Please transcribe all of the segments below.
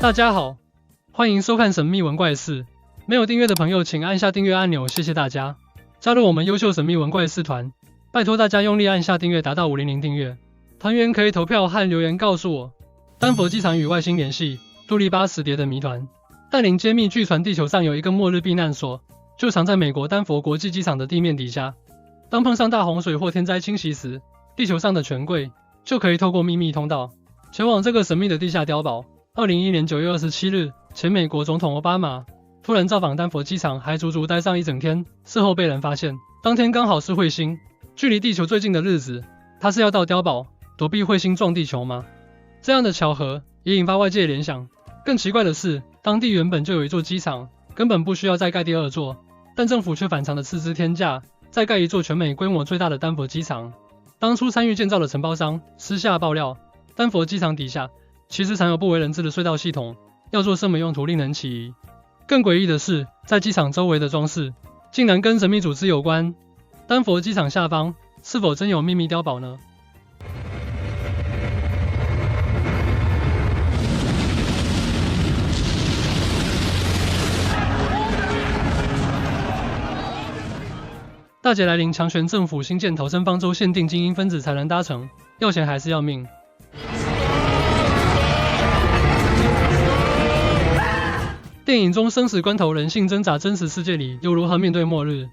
大家好，欢迎收看神秘文怪事。没有订阅的朋友，请按下订阅按钮，谢谢大家。加入我们优秀神秘文怪事团，拜托大家用力按下订阅，达到500订阅。团员可以投票和留言告诉我，丹佛机场与外星联系，杜立巴死蝶的谜团。带领揭秘，据传地球上有一个末日避难所，就藏在美国丹佛国际机场的地面底下。当碰上大洪水或天灾侵袭时，地球上的权贵就可以透过秘密通道前往这个神秘的地下碉堡。2011年9月27日，前美国总统奥巴马突然造访丹佛机场，还足足待上一整天，事后被人发现，当天刚好是彗星距离地球最近的日子，他是要到碉堡躲避彗星撞地球吗？这样的巧合也引发外界联想。更奇怪的是，当地原本就有一座机场，根本不需要再盖第二座，但政府却反常的斥资天价，再盖一座全美规模最大的丹佛机场。当初参与建造的承包商私下爆料，丹佛机场底下其实藏有不为人知的隧道系统，要做什么用途令人起疑。更诡异的是，在机场周围的装饰竟然跟神秘组织有关。丹佛机场下方是否真有秘密碉堡呢？大劫来临，强权政府新建逃生方舟，限定精英分子才能搭乘，要钱还是要命？电影中生死关头，人性挣扎，真实世界里又如何面对末日？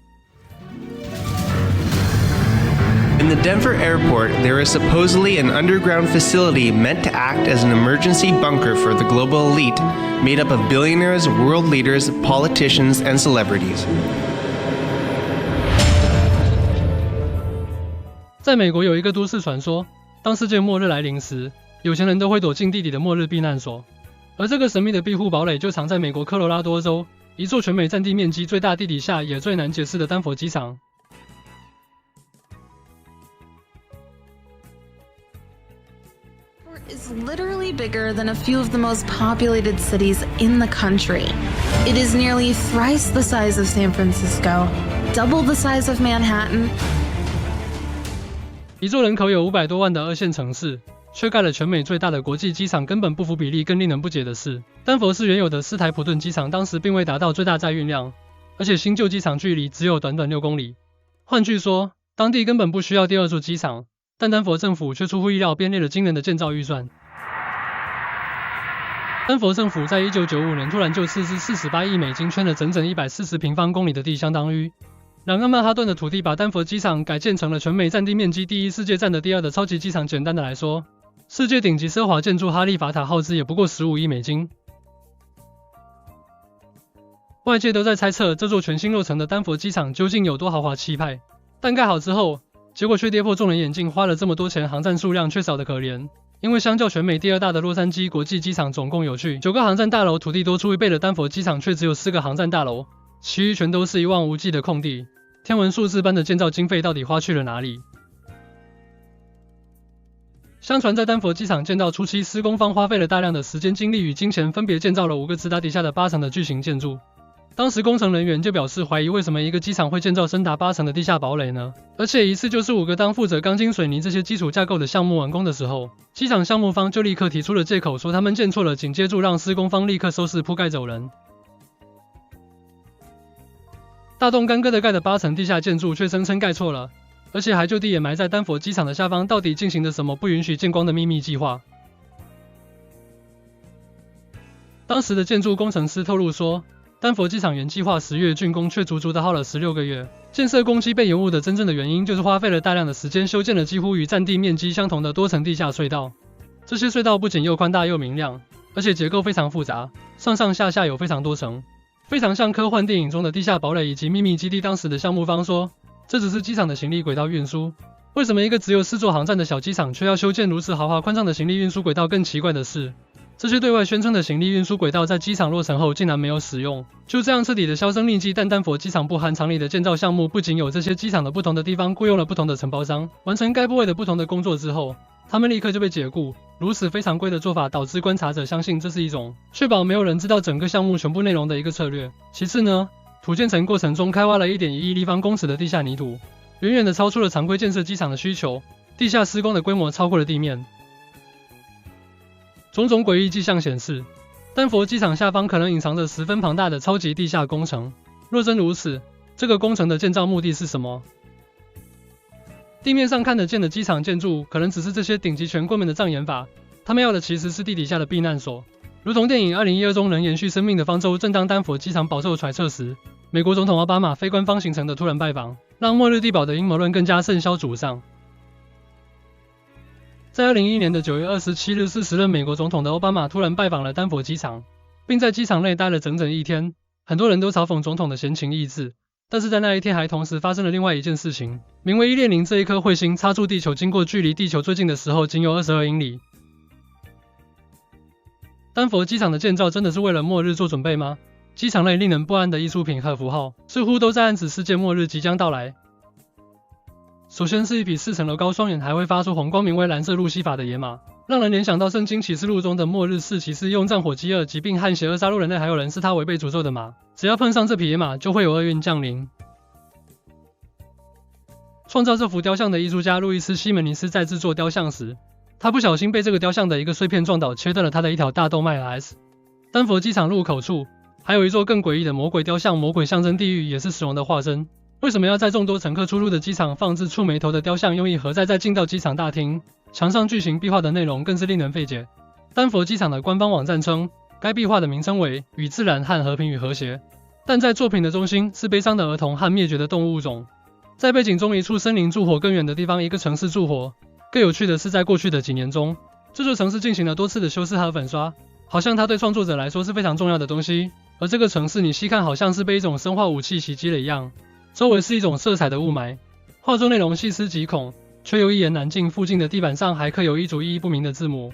In the Denver airport, there is supposedly an underground facility meant to act as an emergency bunker for the global elite, made up of billionaires, world leaders, politicians, and celebrities. 在美国有一个都市传说，当世界末日来临时，有钱人都会躲进地底的末日避难所，而这个神秘的庇护堡垒就藏在美国科罗拉多州一座全美占地面积最大、地底下也最难解释的丹佛机场。Is literally bigger than a few of the most populated cities in the country. It is nearly thrice the size of San Francisco, double the size of Manhattan. 一座人口有500多万的二线城市，却盖了全美最大的国际机场，根本不符比例。更令人不解的是，丹佛市原有的斯台普顿机场当时并未达到最大载运量，而且新旧机场距离只有短短6公里。换句说，当地根本不需要第二座机场，但丹佛政府却出乎意料编列了惊人的建造预算。丹佛政府在1995年突然就斥资48亿美金圈了整整140平方公里的地，相当于两个曼哈顿的土地，把丹佛机场改建成了全美占地面积第一、世界占的第二的超级机场。简单的来说，世界顶级奢华建筑哈利法塔耗资也不过15亿美金。外界都在猜测这座全新落成的丹佛机场究竟有多豪华气派，但盖好之后，结果却跌破众人眼镜，花了这么多钱，航站数量却少得可怜。因为相较全美第二大的洛杉矶国际机场总共有9个航站大楼，土地多出1倍的丹佛机场却只有4个航站大楼，其余全都是一望无际的空地。天文数字般的建造经费到底花去了哪里？相传在丹佛机场建造初期，施工方花费了大量的时间、精力与金钱，分别建造了5个直达底下的8层的巨型建筑。当时工程人员就表示怀疑，为什么一个机场会建造深达8层的地下堡垒呢？而且一次就是5个。当负责钢筋、水泥这些基础架构的项目完工的时候，机场项目方就立刻提出了借口，说他们建错了，紧接着让施工方立刻收拾铺盖走人。大动干戈的盖的8层地下建筑却声称盖错了，而且还就地掩埋在丹佛机场的下方，到底进行了什么不允许见光的秘密计划？当时的建筑工程师透露说，丹佛机场原计划10月竣工，却足足的耗了16个月。建设工期被延误的真正的原因，就是花费了大量的时间修建了几乎与占地面积相同的多层地下隧道。这些隧道不仅又宽大又明亮，而且结构非常复杂，上上下下有非常多层，非常像科幻电影中的地下堡垒以及秘密基地。当时的项目方说，这只是机场的行李轨道运输，为什么一个只有4座航站的小机场却要修建如此豪华宽敞的行李运输轨道？更奇怪的是，这些对外宣称的行李运输轨道在机场落成后竟然没有使用，就这样彻底的销声匿迹。但丹佛机场不含常理的建造项目，不仅有这些机场的不同的地方雇佣了不同的承包商，完成该部位的不同的工作之后，他们立刻就被解雇。如此非常规的做法，导致观察者相信这是一种确保没有人知道整个项目全部内容的一个策略。其次呢，土建成过程中开挖了 1.1亿立方公尺的地下泥土，远远的超出了常规建设机场的需求，地下施工的规模超过了地面。种种诡异迹象显示，丹佛机场下方可能隐藏着十分庞大的超级地下工程。若真如此，这个工程的建造目的是什么？地面上看得见的机场建筑，可能只是这些顶级权贵们的障眼法，他们要的其实是地底下的避难所。如同电影2012中能延续生命的方舟，正当丹佛机场饱受揣测时，美国总统奥巴马非官方行程的突然拜访，让末日地堡的阴谋论更加甚嚣祖上。在2011年的9月27日，40任美国总统的奥巴马突然拜访了丹佛机场，并在机场内待了整整一天。很多人都嘲讽总统的闲情逸致，但是在那一天还同时发生了另外一件事情，名为160这一颗彗星擦出地球，经过距离地球最近的时候仅有22英里。丹佛机场的建造真的是为了末日做准备吗？机场内令人不安的艺术品和符号，似乎都在暗指世界末日即将到来。首先是一匹4层楼高、双眼还会发出红光、名为蓝色路西法的野马，让人联想到圣经启示录中的末日四骑士用战火、饥饿、疾病和邪恶杀戮人类，还有人是他违背诅咒的马，只要碰上这匹野马，就会有厄运降临。创造这幅雕像的艺术家路易斯·西门尼斯在制作雕像时，他不小心被这个雕像的一个碎片撞倒，切断了他的一条大动脉 S。丹佛机场入口处还有一座更诡异的魔鬼雕像，魔鬼象征地狱，也是死亡的化身。为什么要在众多乘客出入的机场放置触眉头的雕像？用意何在？在进到机场大厅，墙上巨型壁画的内容更是令人费解。丹佛机场的官方网站称，该壁画的名称为与自然和和平与和谐，但在作品的中心是悲伤的儿童和灭绝的动物物种。在背景中一处森林助火，更远的地方一个城市助火。更有趣的是，在过去的几年中，这座城市进行了多次的修饰和粉刷，好像它对创作者来说是非常重要的东西。而这个城市你细看好像是被一种生化武器袭击了一样，周围是一种色彩的雾霾，画作内容细思极恐，却又一言难尽。附近的地板上还刻有一组意义不明的字母，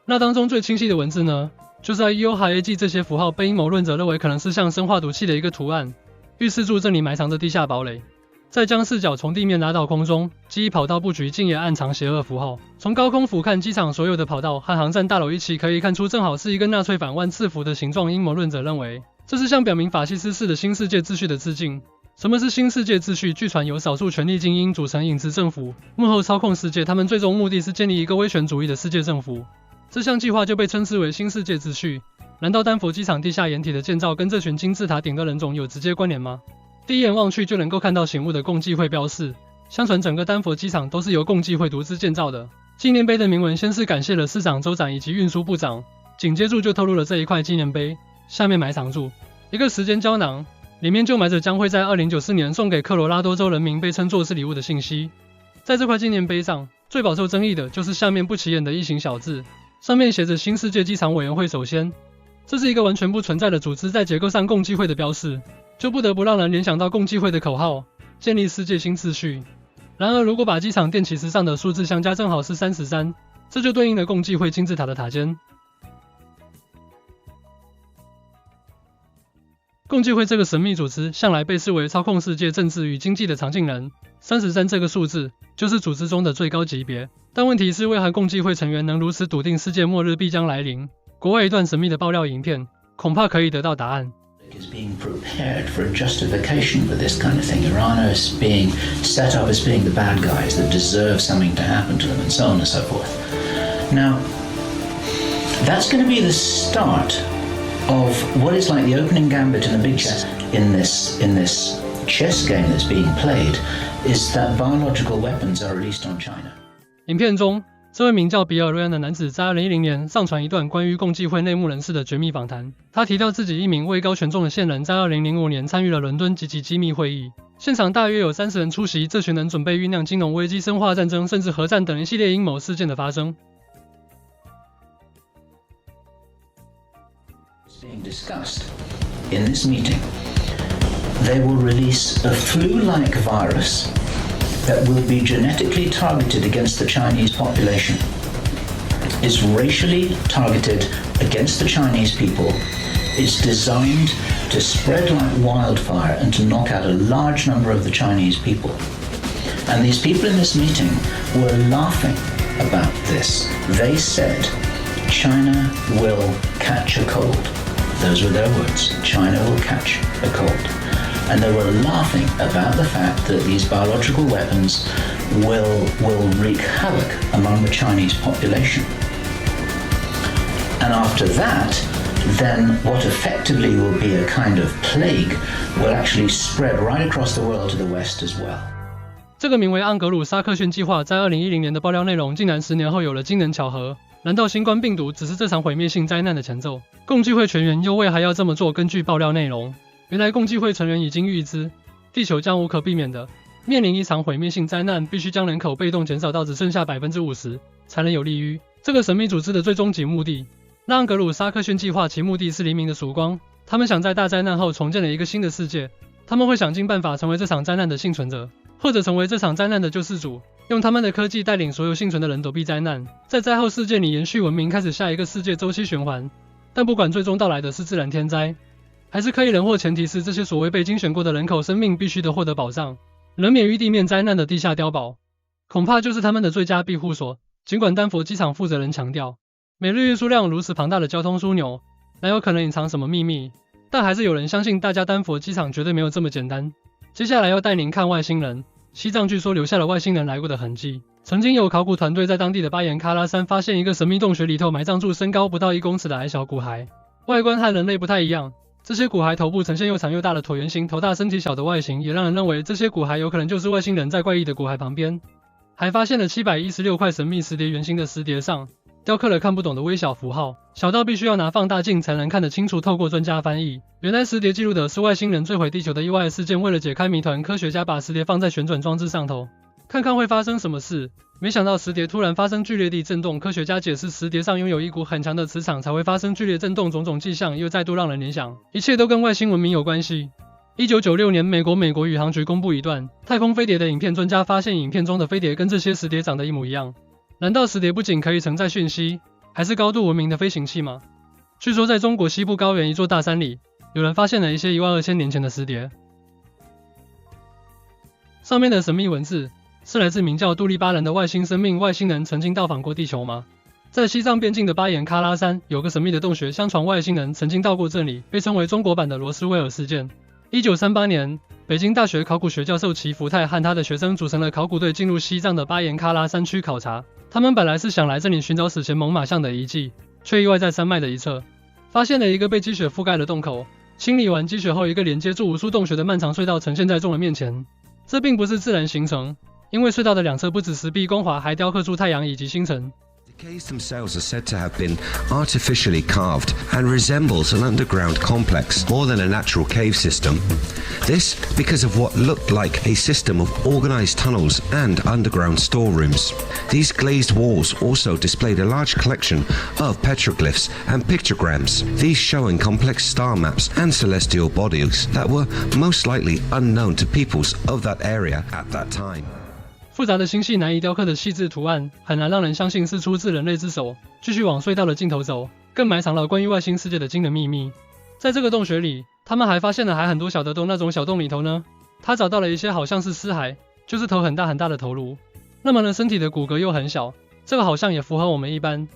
那当中最清晰的文字呢，就是 IEO 和 AG 这些符号，被阴谋论者认为可能是像生化毒气的一个图案，预示住这里埋藏着地下堡垒。再将视角从地面拉到空中，机翼跑道布局竟也暗藏邪恶符号。从高空俯瞰机场所有的跑道和航站大楼一起，可以看出正好是一个纳粹反万字符的形状。阴谋论者认为，这是向表明法西斯式的新世界秩序的致敬。什么是新世界秩序？据传由少数权力精英组成影子政府，幕后操控世界，他们最终目的是建立一个威权主义的世界政府。这项计划就被称之为新世界秩序。难道丹佛机场地下掩体的建造跟这群金字塔顶端人种有直接关联吗？第一眼望去就能够看到醒目的共济会标示，相传整个丹佛机场都是由共济会独自建造的。纪念碑的铭文先是感谢了市长、州长以及运输部长，紧接着就透露了这一块纪念碑下面埋藏住一个时间胶囊，里面就埋着将会在2094年送给科罗拉多州人民被称作是礼物的信息。在这块纪念碑上，最饱受争议的就是下面不起眼的一行小字，上面写着新世界机场委员会首先，这是一个完全不存在的组织，在结构上共济会的标示就不得不让人联想到共济会的口号，建立世界新秩序。然而如果把机场电气石上的数字相加，正好是33，这就对应了共济会金字塔的塔尖。共济会这个神秘组织向来被视为操控世界政治与经济的常进人，33这个数字就是组织中的最高级别。但问题是，为何共济会成员能如此笃定世界末日必将来临？国外一段神秘的爆料影片恐怕可以得到答案。Is being prepared for a justification for this kind of thing. Iran is being set up as being the bad guys that deserve something to happen to them, and so on and so forth. Now, that's going to be the start of what is like the opening gambit in the big chess. In this chess game that's being played, is that biological weapons are released on China. 影片中，这位名叫比尔·瑞安的男子在2010年上传一段关于共济会内幕人士的绝密访谈。他提到自己一名位高权重的线人，在2005年参与了伦敦极其机密会议，现场大约有30人出席。这群人准备酝酿金融危机、生化战争，甚至核战等一系列阴谋事件的发生。Being discussed in this meeting, they will release a flu-like virus that will be genetically targeted against the Chinese population, is racially targeted against the Chinese people, is designed to spread like wildfire and to knock out a large number of the Chinese people. And these people in this meeting were laughing about this. They said, China will catch a cold. Those were their words. China will catch a cold. And they were laughing about the fact that these biological weapons will wreak havoc among the Chinese population. And after that, then what effectively will be a kind of plague will actually spread right across the world to the west as well. 这个名为盎格鲁撒克逊计划在2010年的爆料内容竟然10年后有了惊人巧合。难道新冠病毒只是这场毁灭性灾难的前奏？共济会全员又为还要这么做？根据爆料内容，原来共济会成员已经预知，地球将无可避免的面临一场毁灭性灾难，必须将人口被动减少到只剩下 50%， 才能有利于这个神秘组织的最终极目的。那盎格鲁撒克逊计划其目的是黎明的曙光，他们想在大灾难后重建了一个新的世界，他们会想尽办法成为这场灾难的幸存者，或者成为这场灾难的救世主，用他们的科技带领所有幸存的人躲避灾难，在灾后世界里延续文明，开始下一个世界周期循环。但不管最终到来的是自然天灾，还是科技人祸，前提是这些所谓被精选过的人口生命必须得获得保障，能免于地面灾难的地下碉堡，恐怕就是他们的最佳庇护所。尽管丹佛机场负责人强调，每日运输量如此庞大的交通枢纽，哪有可能隐藏什么秘密？但还是有人相信大家丹佛机场绝对没有这么简单。接下来要带您看外星人。西藏据说留下了外星人来过的痕迹。曾经有考古团队在当地的巴颜喀拉山发现一个神秘洞穴，里头埋葬住身高不到1公尺的矮小骨骸，外观和人类不太一样。这些骨骸头部呈现又长又大的椭圆形，头大身体小的外形，也让人认为这些骨骸有可能就是外星人。在怪异的骨骸旁边，还发现了716块神秘石碟，圆形的石碟上雕刻了看不懂的微小符号，小到必须要拿放大镜才能看得清楚。透过专家翻译，原来石碟记录的是外星人坠毁地球的意外事件。为了解开谜团，科学家把石碟放在旋转装置上头，看看会发生什么事。没想到石碟突然发生剧烈地震动，科学家解释石碟上拥有一股很强的磁场才会发生剧烈震动，种种迹象又再度让人联想，一切都跟外星文明有关系。1996年，美国宇航局公布一段太空飞碟的影片，专家发现影片中的飞碟跟这些石碟长得一模一样。难道石碟不仅可以承载讯息，还是高度文明的飞行器吗？据说在中国西部高原一座大山里，有人发现了一些12000年前的石碟，上面的神秘文字是来自名叫杜利巴人的外星生命。外星人曾经到访过地球吗？在西藏边境的巴颜喀拉山有个神秘的洞穴，相传外星人曾经到过这里，被称为中国版的罗斯威尔事件。1938年，北京大学考古学教授齐福泰和他的学生组成了考古队，进入西藏的巴颜喀拉山区考察。他们本来是想来这里寻找史前猛犸象的遗迹，却意外在山脉的一侧发现了一个被积雪覆盖的洞口。清理完积雪后，一个连接住无数洞穴的漫长隧道呈现在众人面前。这并不是自然形成，因为隧道的两侧不止石壁光滑，还雕刻出太阳以及星辰。The caves themselves are said to have been artificially carved and resembles an underground complex more than a natural cave system. This because of what looked like a system of organized tunnels and underground storerooms. These glazed walls also displayed a large collection of petroglyphs and pictograms, these showing complex star maps and celestial bodies that were most likely unknown to peoples of that area at that time. 复杂的星系难以雕刻的细致图案，很难让人相信是出自人类之手。继续往隧道的尽头走，更埋藏了关于外星世界的惊人秘密。在这个洞穴里，他们还发现了很多小的洞，那种小洞里头呢，他找到了一些好像是尸骸，就是头很大很大的头颅。那么呢，身体的骨骼又很小，这个好像也符合我们一般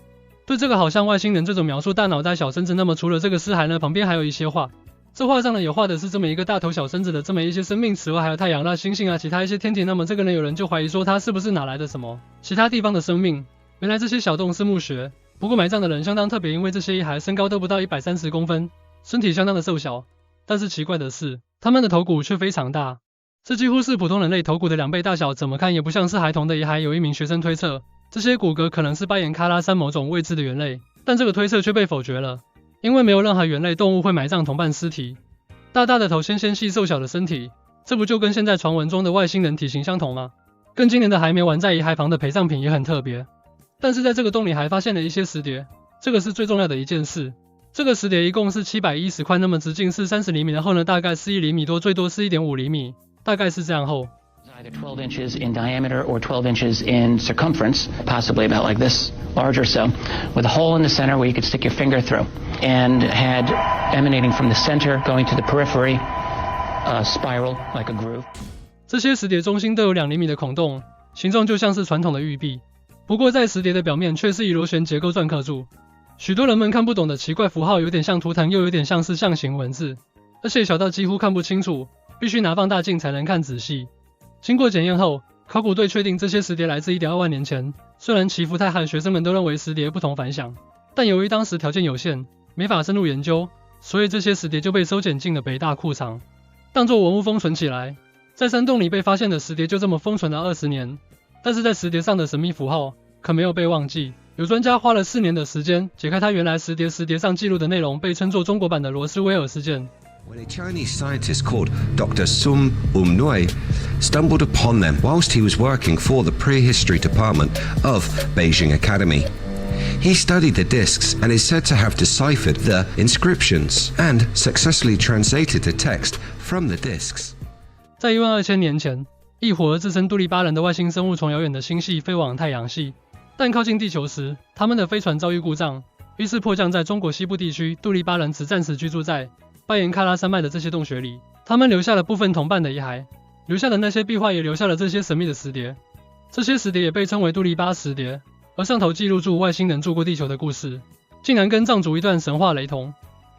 对这个好像外星人这种描述，大脑袋小身子。那么除了这个尸骸呢，旁边还有一些画。这画上呢有画的是这么一个大头小身子的这么一些生命，此外还有太阳啦、星星啊，其他一些天体。那么这个呢，有人就怀疑说它是不是哪来的什么其他地方的生命？原来这些小洞是墓穴，不过埋葬的人相当特别，因为这些遗骸身高都不到130公分，身体相当的瘦小。但是奇怪的是，他们的头骨却非常大，这几乎是普通人类头骨的2倍大小，怎么看也不像是孩童的遗骸。有一名学生推测，这些骨骼可能是巴颜喀拉山某种未知的猿类，但这个推测却被否决了。因为没有任何猿类动物会埋葬同伴尸体。大大的头，纤细瘦小的身体，这不就跟现在传闻中的外星人体型相同吗？更惊人的还没完，在遗骸旁的陪葬品也很特别。但是在这个洞里还发现了一些石碟，这个是最重要的一件事。这个石碟一共是710块，那么直径是30厘米，然后呢大概是1厘米多，最多是1.5厘米，大概是这样厚。Either 12 inches in diameter or 12 inches in circumference, possibly about like this, large or so, with a hole in the center where you could stick your finger through, and had emanating from the center going to the periphery, a spiral like a groove. 这些石碟中心都有2厘米的孔洞，形状就像是传统的玉璧，不过在石碟的表面却是以螺旋结构篆刻住许多人们看不懂的奇怪符号，有点像图腾，又有点像是象形文字，而且小到几乎看不清楚，必须拿放大镜才能看仔细。经过检验后，考古队确定这些石碟来自 1.2 万年前。虽然齐福泰和学生们都认为石碟不同凡响，但由于当时条件有限，没法深入研究，所以这些石碟就被收捡进了北大库藏，当作文物封存起来。在山洞里被发现的石碟就这么封存了20年，但是在石碟上的神秘符号可没有被忘记。有专家花了4年的时间解开它原来石碟上记录的内容，被称作中国版的罗斯威尔事件。When a Chinese scientist called Dr. Sun Umnui stumbled upon them whilst he was working for the prehistory department of Beijing Academy. He studied the discs and is said to have deciphered the inscriptions and successfully translated the text from the discs. 在12000年前，一伙自称杜利巴人的外星生物从遥远的星系飞往太阳系，但靠近地球时，他们的飞船遭遇故障，于是迫降在中国西部地区。杜利巴人只暂时居住在拜岩喀拉山脉的这些洞穴里，他们留下了部分同伴的遗骸，留下的那些壁画也留下了这些神秘的石碟。这些石碟也被称为杜利巴石碟，而上头记录住外星人住过地球的故事，竟然跟藏族一段神话雷同。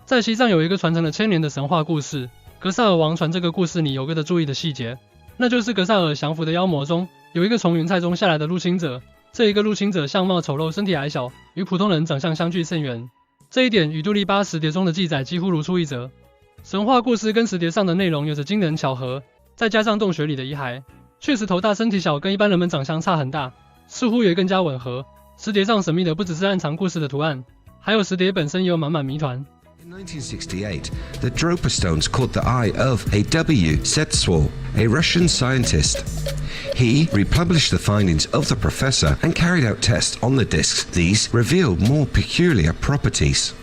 在西藏有一个传承了1000年的神话故事，格萨尔王传。这个故事里有个得注意的细节，那就是格萨尔降服的妖魔中有一个从云彩中下来的入侵者，这一个入侵者相貌丑陋，身体矮小，与普通人长相相距甚远。这一点与杜利巴石碟中的记载几乎如出一辙。神话故事跟石碟上的内容有着惊人巧合，再加上洞穴里的遗骸，确实头大身体小，跟一般人们长相差很大，似乎也更加吻合。石碟上神秘的不只是暗藏故事的图案，还有石碟本身也有满满谜团。In 1968, the Dropa stones caught the eye of A.W. Setswal, a Russian scientist. He republished the findings of the professor and carried out tests on the discs. These revealed more peculiar properties.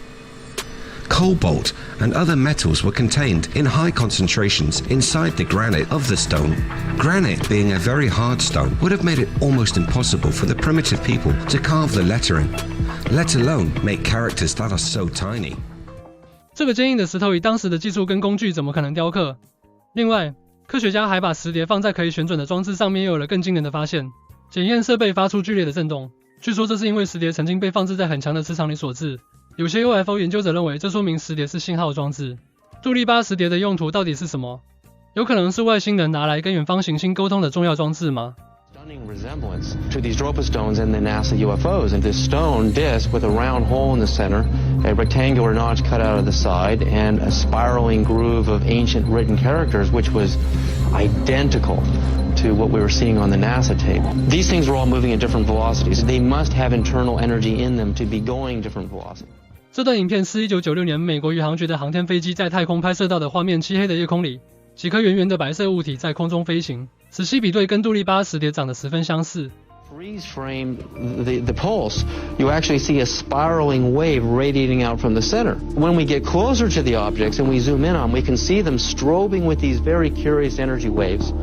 Cobalt and other metals were contained in high concentrations inside the granite of the stone. Granite, being a very hard stone, would have made it almost impossible for the primitive people to carve the lettering, let alone make characters that are so tiny. 这个坚硬的石头以当时的技术跟工具怎么可能雕刻？另外，科学家还把石碟放在可以旋转的装置上面，又有了更惊人的发现。检验设备发出剧烈的震动，据说这是因为石碟曾经被放置在很强的磁场里所致。有些 UFO 研究者认为，这说明石碟是信号装置。杜利巴石碟的用途到底是什么？有可能是外星人拿来跟远方行星沟通的重要装置吗？ Stunning resemblance to these Dropa stones and the NASA UFOs. And this stone disc with a round hole in the center, a rectangular notch cut out of the side, and a spiraling groove of ancient written characters, which was identical to what we were seeing on the NASA tape. These things were all moving at different velocities. They must have internal energy in them to be going different velocities. 这段影片是1996年美国宇航局的航天飞机在太空拍摄到的画面。漆黑的夜空里，几颗圆圆的白色物体在空中飞行，仔细比对跟杜利巴石碟长得十分相似。Freeze frame the pulse, you actually see a spiraling wave radiating out from the center. When we get closer to the objects and we zoom in on, we can see them strobing with these very curious energy waves.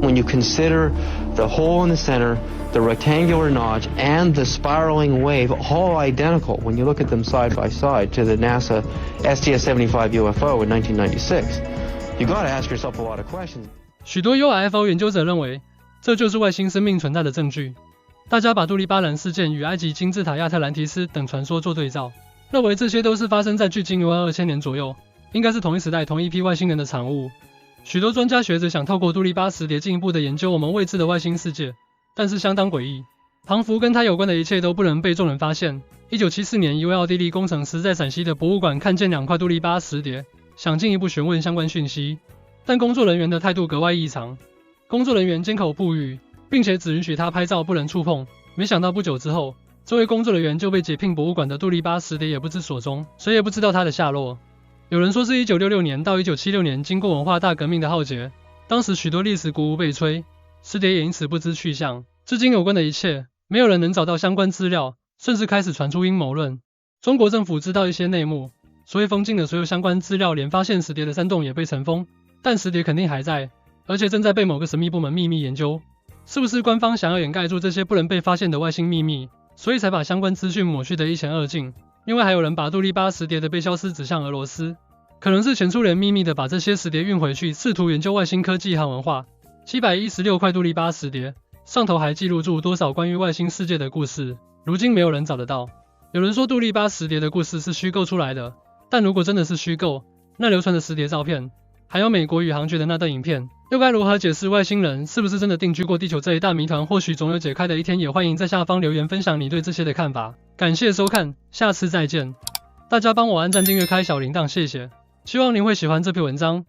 When you consider the hole in the center, the rectangular notch, and the spiraling wave, all identical when you look at them side by side to the NASA STS-75 UFO in 1996. You got to ask yourself a lot of questions. 许多 UFO 研究者认为，这就是外星生命存在的证据。大家把杜利巴人事件与埃及金字塔、亚特兰提斯等传说做对照，认为这些都是发生在距今12000年左右，应该是同一时代同一批外星人的产物。许多专家学者想透过杜利巴石碟进一步的研究我们未知的外星世界，但是相当诡异。庞福跟他有关的一切都不能被众人发现。1974年，一位奥地利工程师在陕西的博物馆看见2块杜利巴石碟，想进一步询问相关讯息，但工作人员的态度格外异常。工作人员缄口不语，并且只允许他拍照，不能触碰。没想到不久之后，这位工作人员就被解聘，博物馆的杜利巴石碟也不知所踪，谁也不知道他的下落。有人说是1966年到1976年，经过文化大革命的浩劫，当时许多历史古物被摧，石碟也因此不知去向。至今有关的一切，没有人能找到相关资料，甚至开始传出阴谋论。中国政府知道一些内幕，所以封禁了所有相关资料，连发现石碟的山洞也被尘封。但石碟肯定还在，而且正在被某个神秘部门秘密研究。是不是官方想要掩盖住这些不能被发现的外星秘密，所以才把相关资讯抹去得一乾二净？另外还有人把杜利巴石碟的被消失指向俄罗斯，可能是前苏联秘密的把这些石碟运回去，试图研究外星科技和文化。716块杜利巴石碟，上头还记录住多少关于外星世界的故事，如今没有人找得到。有人说杜利巴石碟的故事是虚构出来的，但如果真的是虚构，那流传的石碟照片，还有美国宇航局的那段影片，又该如何解释外星人是不是真的定居过地球这一大谜团？或许总有解开的一天，也欢迎在下方留言分享你对这些的看法。感谢收看，下次再见。大家帮我按赞、订阅、开小铃铛，谢谢。希望您会喜欢这篇文章。